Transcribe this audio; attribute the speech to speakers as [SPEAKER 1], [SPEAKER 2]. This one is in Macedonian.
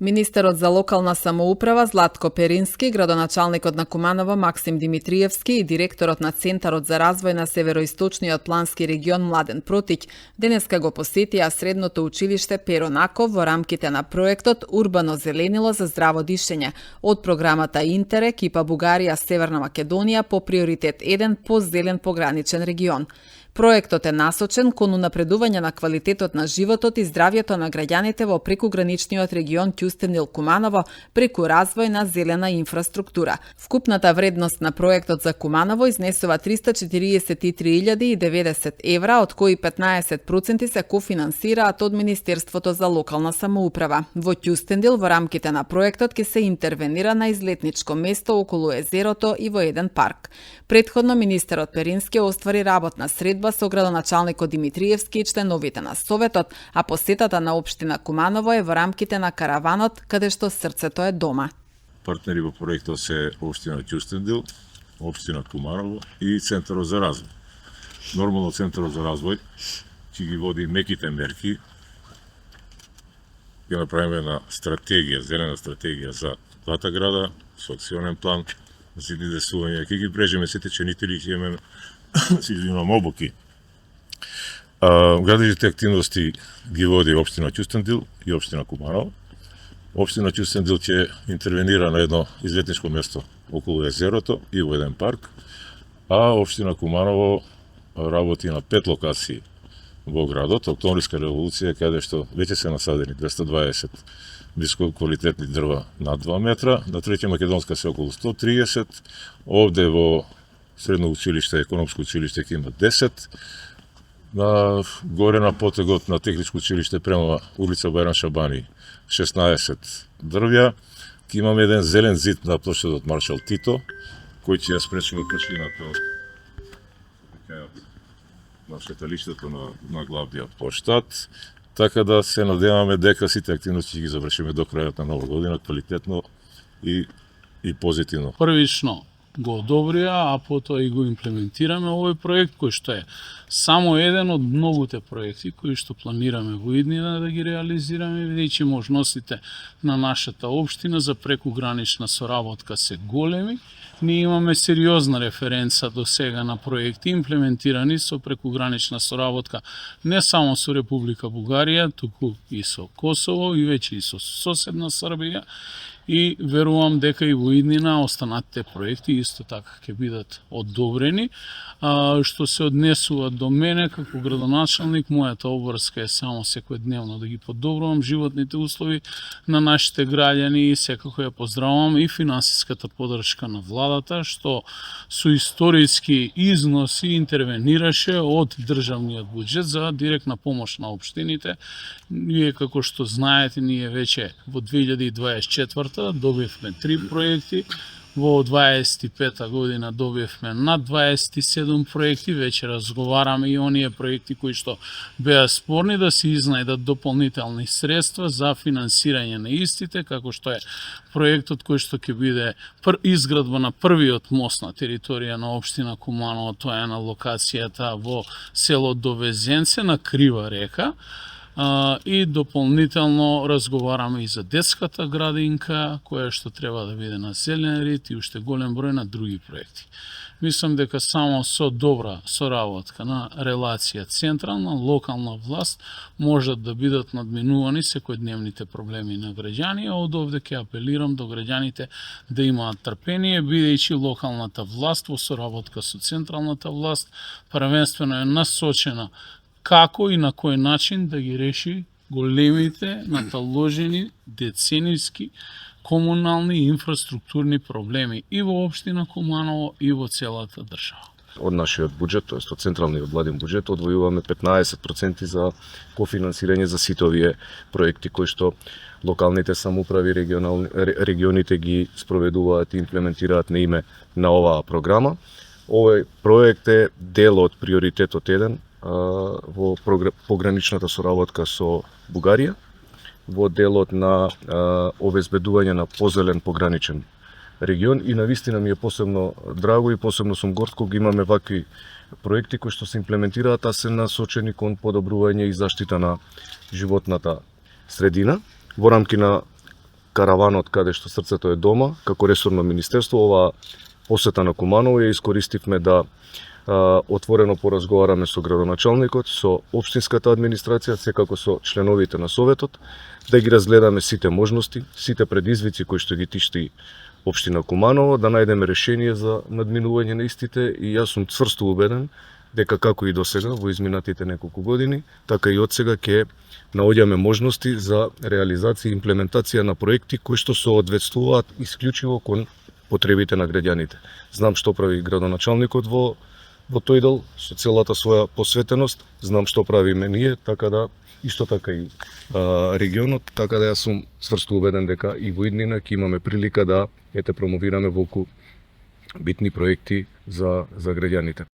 [SPEAKER 1] Министерот за локална самоуправа Златко Перински, градоначалникот на Куманово Максим Димитриевски и директорот на Центарот за развој на Североисточниот плански регион Младен Протиќ денеска го посетија средното училиште Перо Наков во рамките на проектот Урбано зеленило за здраво дишење од програмата Интерек ИПА Бугарија Северна Македонија по приоритет 1 по зелен пограничен регион. Проектот е насочен кон унапредување на квалитетот на животот и здравјето на граѓаните во прекуграничниот регион Кјустендил-Куманово преку развој на зелена инфраструктура. Вкупната вредност на проектот за Куманово изнесува 343.090 евра, од кои 15% се кофинансираат од Министерството за локална самоуправа. Во Кјустендил во рамките на проектот ќе се интервенира на излетничко место околу езерото и во еден парк. Претходно министерот Перински оствари работна средба со градоначалникот Димитриевски и членовите на Советот, а посетата на општина Куманово е во рамките на караванот, каде што срцето е дома.
[SPEAKER 2] Партнери во проектот се општина Кјустендил, општина Куманово и Центарот за развој. Нормално Центарот за развој ќе ги води меките мерки, ќе направиме една стратегија, зелена стратегија за двата града, со акционен план, за идесување, ќе ги прежеме сите чените или ќе имаме обуки. Градежните активности ги води општина Кјустендил и општина Куманово. Општина Кјустендил ќе интервенира на едно излетничко место околу езерото и во еден парк, а општина Куманово работи на 5 локации во градот. Октомвриска револуција, каде што веќе се насадени 220 висококвалитетни дрва на 2 метра, на Треќа Македонска се околу 130, овде во Средно училиште, економско училиште ќе има 10, горе на потегот на техничко училиште према улица Бајрам Шабани 16 дрвја, ќе имаме еден зелен зид на плошадот Маршал Тито, кој ќе ја спречува прашината на шеталиштето на главниот плоштад, така да се надеваме дека сите активности ќе ги завршиме до крајот на нова година квалитетно и позитивно.
[SPEAKER 3] Првично го одобрија, а потоа и го имплементираме овој проект, кој што е само еден од многуте проекти кои што планираме во иднина да ги реализираме, бидејќи можностите на нашата општина за прекугранична соработка се големи. Ние имаме сериозна референца до сега на проекти имплементирани со прекугранична соработка не само со Република Бугарија, туку и со Косово и веќе и со соседна Србија. И верувам дека и во иднина останатите проекти исто така ќе бидат одобрени. Што се однесува до мене како градоначалник, мојата обврска е само секојдневно да ги подобрувам животните услови на нашите граѓани и секако ја поздравувам и финансиската поддршка на владата, што со историски износи интервенираше од државниот буџет за директна помош на општините. Вие како што знаете, ние веќе во 2024 добивме 3 проекти, во 25-та година добивме над 27 проекти, веќе разговараме и оние проекти кои што беа спорни да се изнајдат дополнителни средства за финансирање на истите, како што е проектот кој што ќе биде изградба на првиот мост на територија на општина Куманово, тоа е на локацијата во село Довезенце на Крива река. И дополнително разговараме и за детската градинка, која што треба да биде на зелен ред и уште голем број на други проекти. Мислам дека само со добра соработка на релација централна, локална власт можат да бидат надминувани секојдневните проблеми на граѓани, а од овде ќе апелирам до граѓаните да имаат трпение, бидејќи локалната власт во соработка со централната власт првенствено е насочена како и на кој начин да ги реши големите, наталожени, децениски, комунални и инфраструктурни проблеми и во општина Куманово и во целата држава.
[SPEAKER 4] Од нашиот буџет, тоест од централниот владин буџет, одвојуваме 15% за кофинансирање за сите овие проекти кои што локалните самоуправи, регионите ги спроведуваат и имплементираат на име на оваа програма. Овој проект е дел од приоритетот 1 во пограничната соработка со Бугарија, во делот на обезбедување на позелен пограничен регион и навистина ми е посебно драго и посебно сум горд кога имаме вакви проекти кои што се имплементираат, а се насочени кон подобрување и заштита на животната средина во рамки на караванот каде што срцето е дома, како ресорно министерство, оваа посета на Куманово ја искористивме да отворено поразговараме со градоначалникот, со општинската администрација, секако со членовите на советот, да ги разгледаме сите можности, сите предизвици кои што ги тишти општина Куманово, да најдеме решение за надминување на истите и јас сум цврсто убеден дека како и досега во изминатите неколку години, така и одсега ќе наоѓаме можности за реализација и имплементација на проекти кои што соодветствуваат исклучиво кон потребите на граѓаните. Знам што прави градоначалникот во тој дел со целата своја посветеност, знам што правиме ние, така да исто така и регионот, така да јас сум цврсто убеден дека и во иднина ќе имаме прилика да промовираме волку битни проекти за граѓаните.